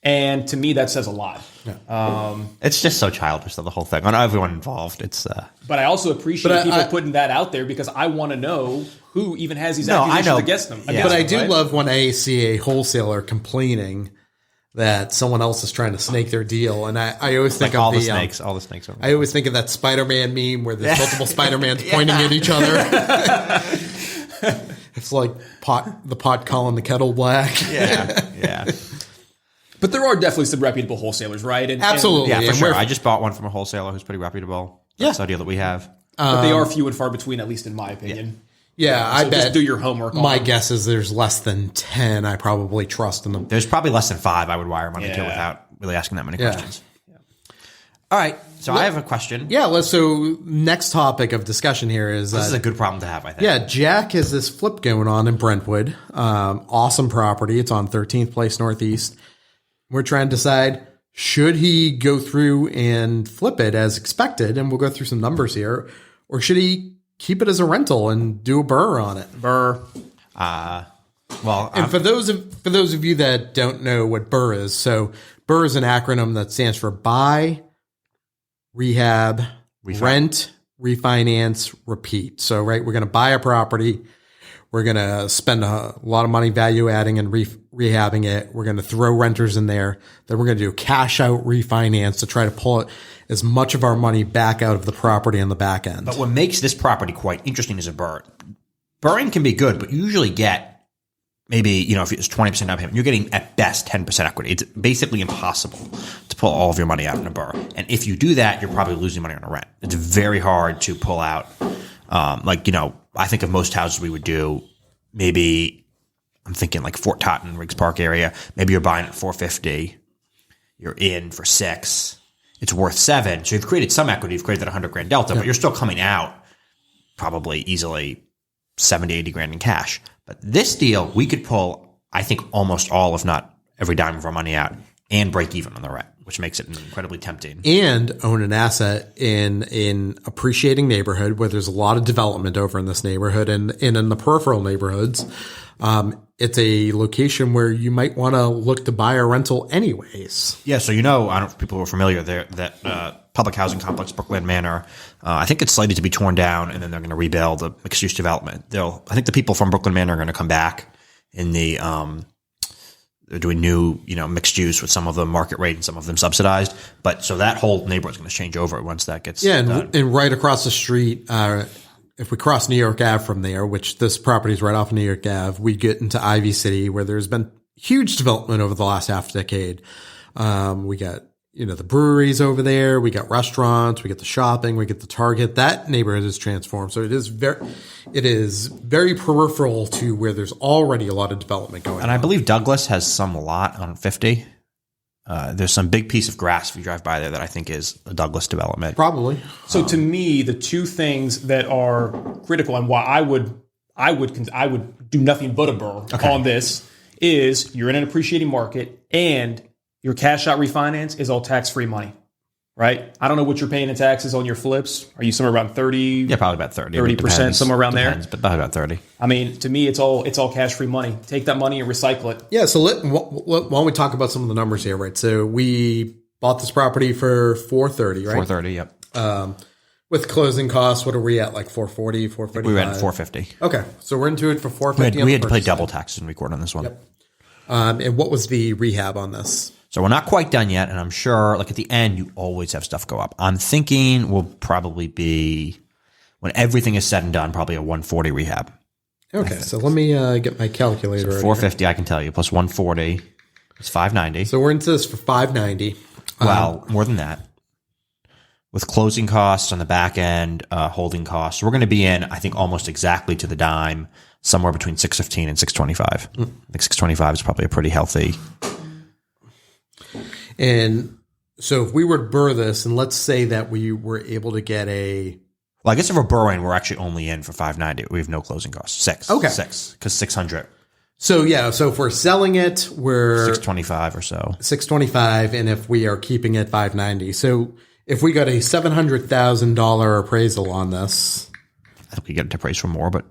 And to me, that says a lot. Yeah. It's just so childish, though, the whole thing. On everyone involved, it's... But I also appreciate people putting that out there because I want to know who even has these accusations against them. But I do love when I see a wholesaler complaining that someone else is trying to snake their deal. And I always think of all the snakes. I always think of that Spider-Man meme where there's multiple Spider-Mans pointing at each other. It's like the pot calling the kettle black. Yeah. But there are definitely some reputable wholesalers, right? Absolutely. For sure. I just bought one from a wholesaler who's pretty reputable. That's the deal that we have. But they are few and far between, at least in my opinion. Yeah, I bet. Just do your homework. My guess is there's less than 10 I probably trust in them. There's probably less than 5 I would wire money to without really asking that many questions. Yeah. All right, so I have a question. Yeah, so next topic of discussion here is... This is a good problem to have, I think. Yeah, Jack has this flip going on in Brentwood. Awesome property. It's on 13th Place Northeast. We're trying to decide, should he go through and flip it as expected? And we'll go through some numbers here. Or should he keep it as a rental and do a BRRRR on it? BRRRR. And for those of you that don't know what BRRRR is, so BRRRR is an acronym that stands for buy, rehab, rent, refinance, repeat. So, right, we're going to buy a property. We're going to spend a lot of money value adding and rehabbing it. We're going to throw renters in there. Then we're going to do cash out refinance to try to pull it as much of our money back out of the property on the back end. But what makes this property quite interesting is a BRRRR. BRRRRing can be good, but you usually get maybe, if it's 20% down payment, you're getting at best 10% equity. It's basically impossible to pull all of your money out in a BRRRR. And if you do that, you're probably losing money on a rent. It's very hard to pull out. I think of most houses we would do, maybe I'm thinking like Fort Totten, Riggs Park area. Maybe you're buying at $450. You're in for $6. It's worth $7. So you've created some equity. You've created that $100,000 delta, but you're still coming out probably easily 70, 80 grand in cash. But this deal, we could pull, I think, almost all, if not every dime of our money out and break even on the rent, which makes it incredibly tempting. And own an asset in appreciating neighborhood where there's a lot of development over in this neighborhood and in the peripheral neighborhoods. It's a location where you might want to look to buy a rental anyways. Yeah, so I don't know if people are familiar there, that public housing complex, Brookland Manor, I think it's slated to be torn down and then they're going to rebuild a mixed-use development. I think the people from Brookland Manor are going to come back in the they're doing new, mixed use with some of them market rate and some of them subsidized. But so that whole neighborhood's going to change over once that gets done. And right across the street, if we cross New York Ave from there, which this property is right off New York Ave, we get into Ivy City where there's been huge development over the last half decade. We got, the breweries over there. We got restaurants. We get the shopping. We get the Target. That neighborhood is transformed. So it is very peripheral to where there's already a lot of development going on. And I believe Douglas has some lot on 50. There's some big piece of grass if you drive by there that I think is a Douglas development. Probably. So to me, the two things that are critical and why I would do nothing but a BRRRR on this is you're in an appreciating market and your cash out refinance is all tax-free money, right? I don't know what you're paying in taxes on your flips. Are you somewhere around 30? Yeah, probably about 30. 30%, somewhere around there. But probably about 30. I mean, to me, it's all cash-free money. Take that money and recycle it. Yeah, so why don't we talk about some of the numbers here, right? So we bought this property for $430, right? $430, yep. With closing costs, what are we at? Like $440, $455? We were at $450. Okay, so we're into it for $450. We had to play double taxes and record on this one. Yep. And what was the rehab on this? So we're not quite done yet, and I'm sure, at the end, you always have stuff go up. I'm thinking we'll probably be, when everything is said and done, probably a 140 rehab. Okay, so let me get my calculator. So 450, I can tell you, plus 140, it's 590. So we're into this for 590. Well, more than that. With closing costs on the back end, holding costs, we're going to be in, I think, almost exactly to the dime, somewhere between 615 and 625. I think 625 is probably a pretty healthy And so if we were to BRRRR this, and let's say that we were able to get a... Well, I guess if we're BRRRRing, we're actually only in for 590. We have no closing costs. 6. Okay. 6, because 600. So yeah, so if we're selling it, we're... 625 or so. 625, and if we are keeping it 590. So if we got a $700,000 appraisal on this... I think we get it to price for more, but...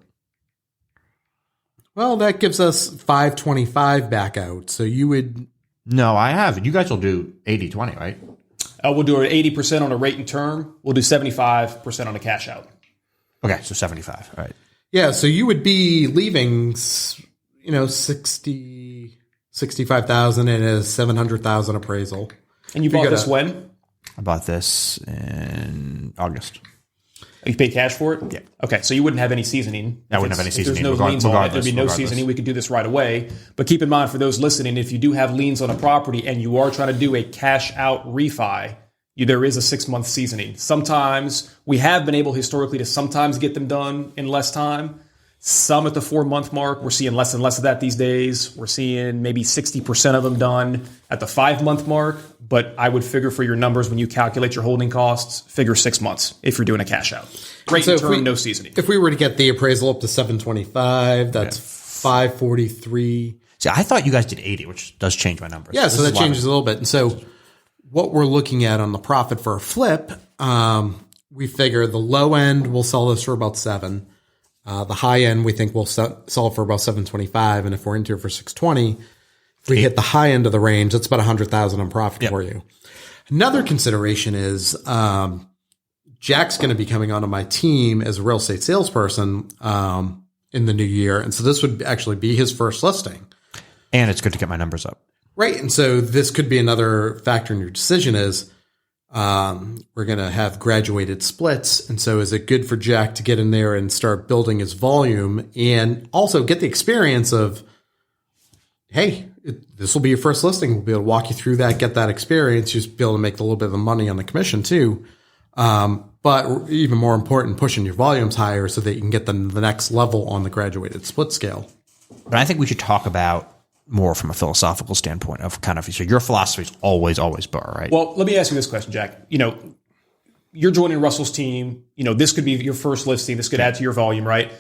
Well, that gives us 525 back out. So you would... No, I haven't. You guys will do 80-20, right? We'll do an 80% on a rate and term. We'll do 75% on a cash out. Okay, so 75. All right. Yeah, so you would be leaving, 65,000 and a 700,000 appraisal. And you bought this when? I bought this in August. You paid cash for it? Yeah. Okay, so you wouldn't have any seasoning. I wouldn't have any seasoning. There's no liens on it. There'd be no seasoning. We could do this right away. But keep in mind, for those listening, if you do have liens on a property and you are trying to do a cash out refi, there is a 6-month seasoning. Sometimes we have been able historically to sometimes get them done in less time. Some at the 4-month mark. We're seeing less and less of that these days. We're seeing maybe 60% of them done at the 5-month mark. But I would figure for your numbers when you calculate your holding costs, figure 6 months if you're doing a cash out. Rate and term, no seasoning. If we were to get the appraisal up to 725, that's 543. See, I thought you guys did 80, which does change my numbers. Yeah, so that changes a little bit. And so what we're looking at on the profit for a flip, we figure the low end, we'll sell this for about 7. The high end, we think we'll sell it for about 725. And if we're into it for 620, if we hit the high end of the range, that's about 100,000 in profit for you. Another consideration is, Jack's going to be coming onto my team as a real estate salesperson, in the new year. And so this would actually be his first listing. And it's good to get my numbers up. Right. And so this could be another factor in your decision is, we're going to have graduated splits. And so is it good for Jack to get in there and start building his volume and also get the experience of, hey, this will be your first listing. We'll be able to walk you through that, get that experience, just be able to make a little bit of the money on the commission too. But even more important, pushing your volumes higher so that you can get them to the next level on the graduated split scale. But I think we should talk about more from a philosophical standpoint of kind of, so your philosophy is always BRRRR, right? Well, let me ask you this question, Jack. You're joining Russell's team. This could be your first listing. This could add to your volume, right?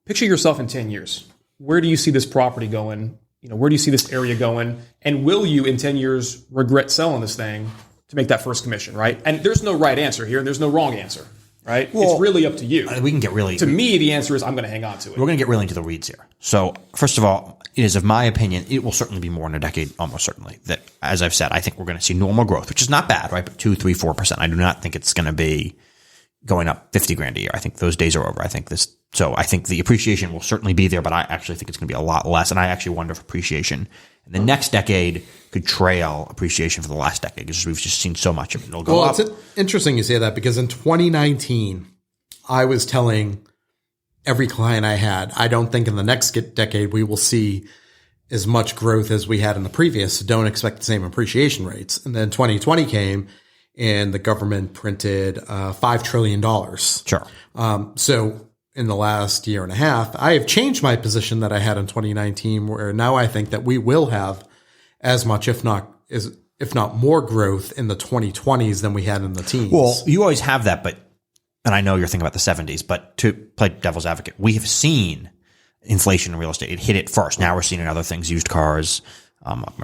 Picture yourself in 10 years. Where do you see this property going? Where do you see this area going? And will you in 10 years regret selling this thing to make that first commission, right? And there's no right answer here and there's no wrong answer, right? Well, it's really up to you. We can get really... To me, the answer is I'm going to hang on to it. We're going to get really into the weeds here. So first of all, it is of my opinion, it will certainly be more in a decade, almost certainly, that, as I've said, I think we're going to see normal growth, which is not bad, right? But 2, 3, 4%. I do not think it's going to be going up 50 grand a year. I think those days are over. I think the appreciation will certainly be there, but I actually think it's going to be a lot less. And I actually wonder if appreciation in the next decade could trail appreciation for the last decade because we've just seen so much of it. It'll go up. It's interesting you say that because in 2019, I was telling every client I had, I don't think in the next decade we will see as much growth as we had in the previous. So don't expect the same appreciation rates. And then 2020 came and the government printed $5 trillion. Sure. So in the last year and a half, I have changed my position that I had in 2019, where now I think that we will have as much, if not more growth in the 2020s than we had in the teens. Well, you always have that, but, and I know you're thinking about the 70s, but to play devil's advocate, we have seen inflation in real estate. It hit it first. Now we're seeing it in other things, used cars,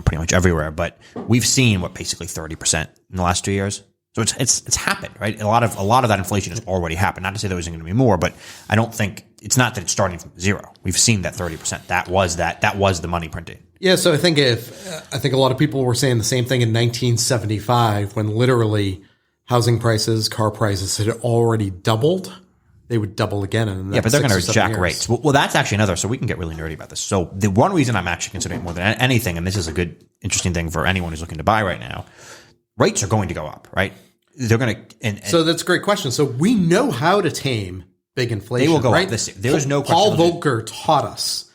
pretty much everywhere, but we've seen basically 30% in the last 2 years. So it's happened, right? A lot of that inflation has already happened. Not to say there wasn't going to be more, but I don't think it's not that it's starting from zero. We've seen that 30%. That was the money printing. Yeah. So I think a lot of people were saying the same thing in 1975 when literally housing prices, car prices had already doubled. They would double again in the next but they're going to jack years. rates. Well, that's actually another. So we can get really nerdy about this. So the one reason I'm actually considering more than anything, and this is a good, interesting thing for anyone who's looking to buy right now, rates are going to go up, right? They're going to. So that's a great question. So we know how to tame big inflation. They will go right? up this year. There is no question. Paul Volcker taught us.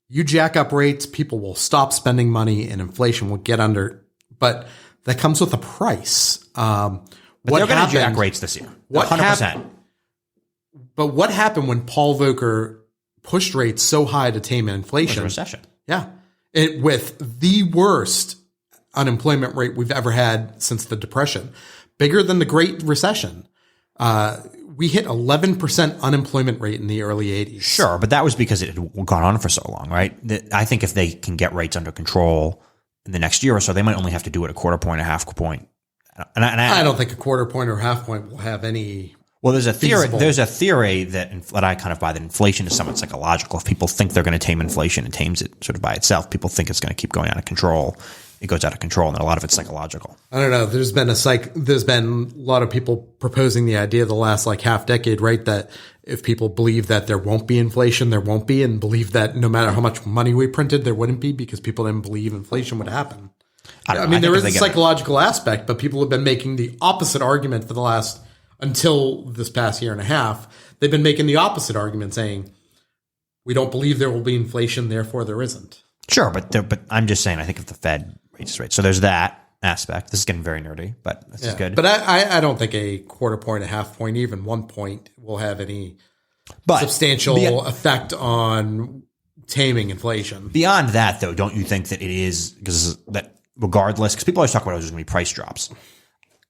You jack up rates, people will stop spending money, and inflation will get under. But that comes with a price. But they're going to jack rates this year. 100%. But what happened when Paul Volcker pushed rates so high to tame inflation? It was a recession. Yeah. With the worst unemployment rate we've ever had since the Depression, bigger than the Great Recession. We hit 11% unemployment rate in the early 80s. Sure, but that was because it had gone on for so long, right? I think if they can get rates under control in the next year or so, they might only have to do it a quarter point, a half point. And I don't think a quarter point or half point will have any. Well, there's a theory. Feasible. There's a theory that I kind of buy that inflation is somewhat psychological. If people think they're going to tame inflation, it tames it sort of by itself. People think it's going to keep going out of control. It goes out of control, and a lot of it's psychological. I don't know. There's been a lot of people proposing the idea the last like half decade, right? That if people believe that there won't be inflation, there won't be, and believe that no matter how much money we printed, there wouldn't be because people didn't believe inflation would happen. I mean, there is a psychological aspect, but people have been making the opposite argument for the last, until this past year and a half, they've been making the opposite argument saying, we don't believe there will be inflation, therefore there isn't. Sure, but I'm just saying, I think if the Fed rates rates. So there's that aspect. This is getting very nerdy, but this is good. But I don't think a quarter point, a half point, even 1 point will have any substantial effect on taming inflation. Beyond that, though, don't you think that it is, because that regardless, because people always talk about there's going to be price drops,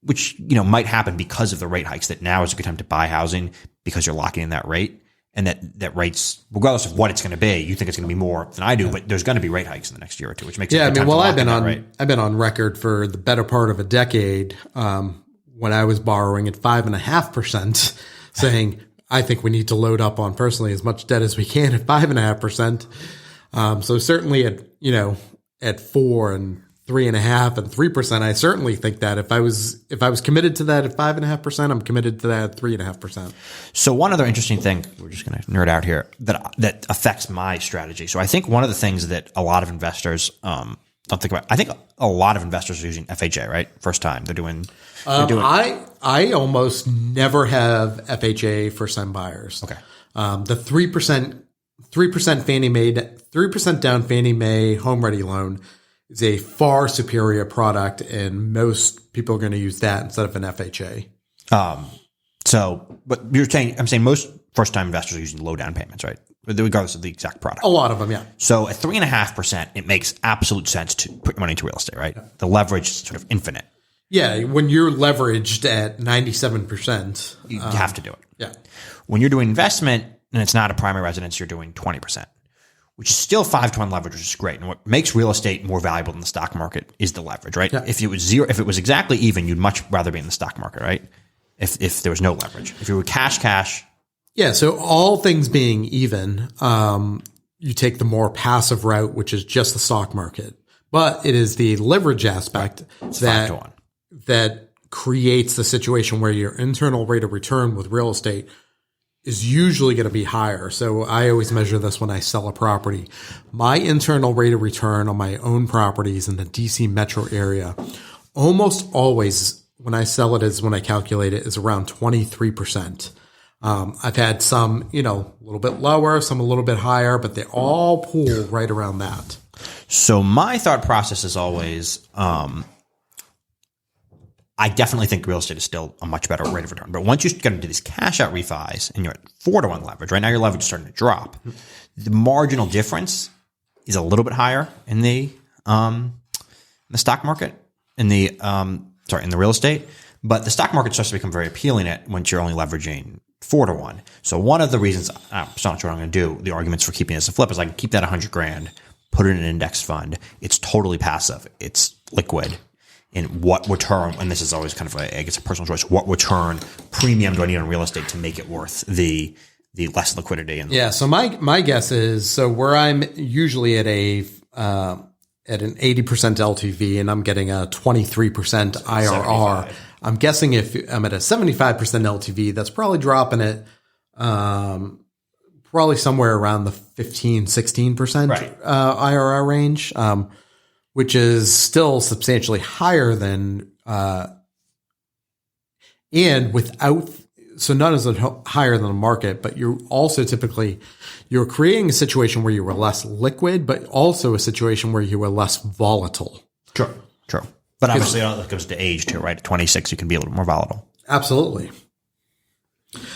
which, might happen because of the rate hikes, that now is a good time to buy housing because you're locking in that rate. And that rates, regardless of what it's going to be, you think it's going to be more than I do, but there's going to be rate hikes in the next year or two, which makes it a good time to lock in that rate. I've been on record for the better part of a decade, when I was borrowing at 5.5%, saying I think we need to load up on personally as much debt as we can at 5.5%. So certainly at 4 and 3.5 and 3%, I certainly think that if I was committed to that at 5.5%, I'm committed to that at 3.5%. So one other interesting thing, we're just going to nerd out here, that affects my strategy. So I think one of the things that a lot of investors don't think about, I think a lot of investors are using FHA, right? First time they're doing. I almost never have FHA first time buyers. Okay. The 3% Fannie Mae, 3% down Fannie Mae home ready loan is a far superior product, and most people are going to use that instead of an FHA. But I'm saying most first-time investors are using low down payments, right? Regardless of the exact product. A lot of them, yeah. So at 3.5%, it makes absolute sense to put your money into real estate, right? Yeah. The leverage is sort of infinite. Yeah, when you're leveraged at 97%. You have to do it. Yeah. When you're doing investment and it's not a primary residence, you're doing 20%. Which is still 5-to-1 leverage, which is great. And what makes real estate more valuable than the stock market is the leverage, right? Yeah. If it was zero, if it was exactly even, you'd much rather be in the stock market, right? If there was no leverage. If you were cash. Yeah. So all things being even, you take the more passive route, which is just the stock market. But it is the leverage aspect that creates the situation where your internal rate of return with real estate is usually going to be higher. So I always measure this when I sell a property. My internal rate of return on my own properties in the DC metro area, almost always when I sell it is when I calculate it is around 23%. I've had some, a little bit lower, some a little bit higher, but they all pool right around that. So my thought process is always, I definitely think real estate is still a much better rate of return. But once you get into these cash out refis and you're at 4-to-1 leverage, right now your leverage is starting to drop. The marginal difference is a little bit higher in the stock market, in the real estate. But the stock market starts to become very appealing once you're only leveraging 4-to-1. So one of the reasons, I'm not sure what I'm going to do, the arguments for keeping it as a flip is I can keep that $100,000, put it in an index fund. It's totally passive. It's liquid. In what return, and this is always kind of I guess a personal choice, what return premium do I need on real estate to make it worth the less liquidity? So my guess is, so where I'm usually at an 80% LTV and I'm getting a 23% IRR, 75. I'm guessing if I'm at a 75% LTV, that's probably dropping it probably somewhere around the 15-16% IRR range. Which is still substantially higher than, and without, so none is higher than the market, but you're also you're creating a situation where you were less liquid, but also a situation where you were less volatile. True. But obviously it goes to age too, right? At 26, you can be a little more volatile. Absolutely.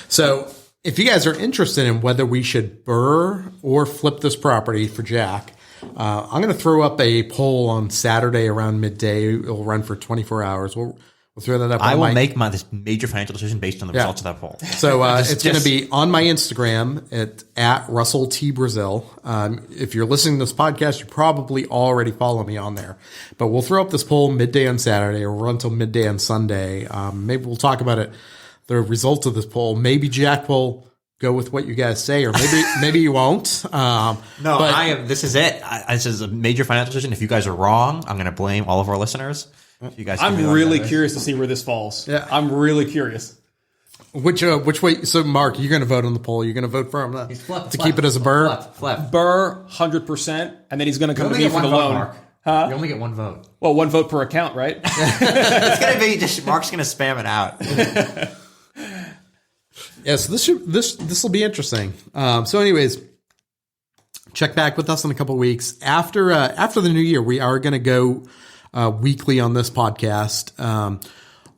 So if you guys are interested in whether we should BRRRR or flip this property for Jack, I'm going to throw up a poll on Saturday around midday. It'll run for 24 hours. We'll throw that up. I will make this major financial decision based on the results of that poll. So it's going to be on my Instagram at Russell T Brazil. If you're listening to this podcast, you probably already follow me on there. But we'll throw up this poll midday on Saturday, or run till midday on Sunday. Maybe we'll talk about it, the results of this poll. Maybe Jack will go with what you guys say, or maybe you won't. This is it. This is a major financial decision. If you guys are wrong, I'm going to blame all of our listeners. You guys I'm really curious to see where this falls. Yeah. I'm really curious. Which way? So, Mark, you're going to vote on the poll. You're going to vote for him to keep it as a BRRRR? BRRRR, 100%, and then he's going to come to me for the loan. Mark. You only get one vote. Well, one vote per account, right? It's going to be just Mark's going to spam it out. Yeah, so this will be interesting. So, anyways, check back with us in a couple of weeks after the new year. We are going to go weekly on this podcast.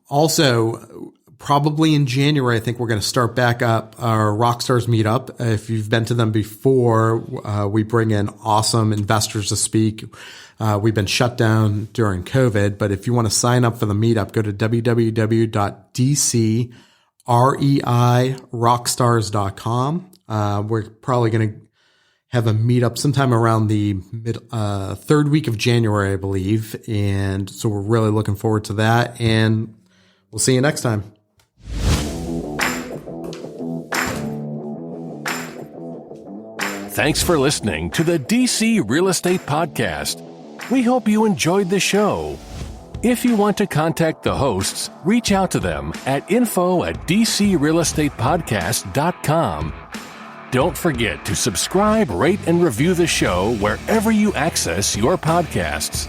Also, probably in January, I think we're going to start back up our Rockstars meetup. If you've been to them before, we bring in awesome investors to speak. We've been shut down during COVID, but if you want to sign up for the meetup, go to www.dcreirockstars.com. We're probably going to have a meetup sometime around the third week of January, I believe. And so we're really looking forward to that. And we'll see you next time. Thanks for listening to the DC Real Estate Podcast. We hope you enjoyed the show. If you want to contact the hosts, reach out to them at info@dcrealestatepodcast.com. Don't forget to subscribe, rate, and review the show wherever you access your podcasts.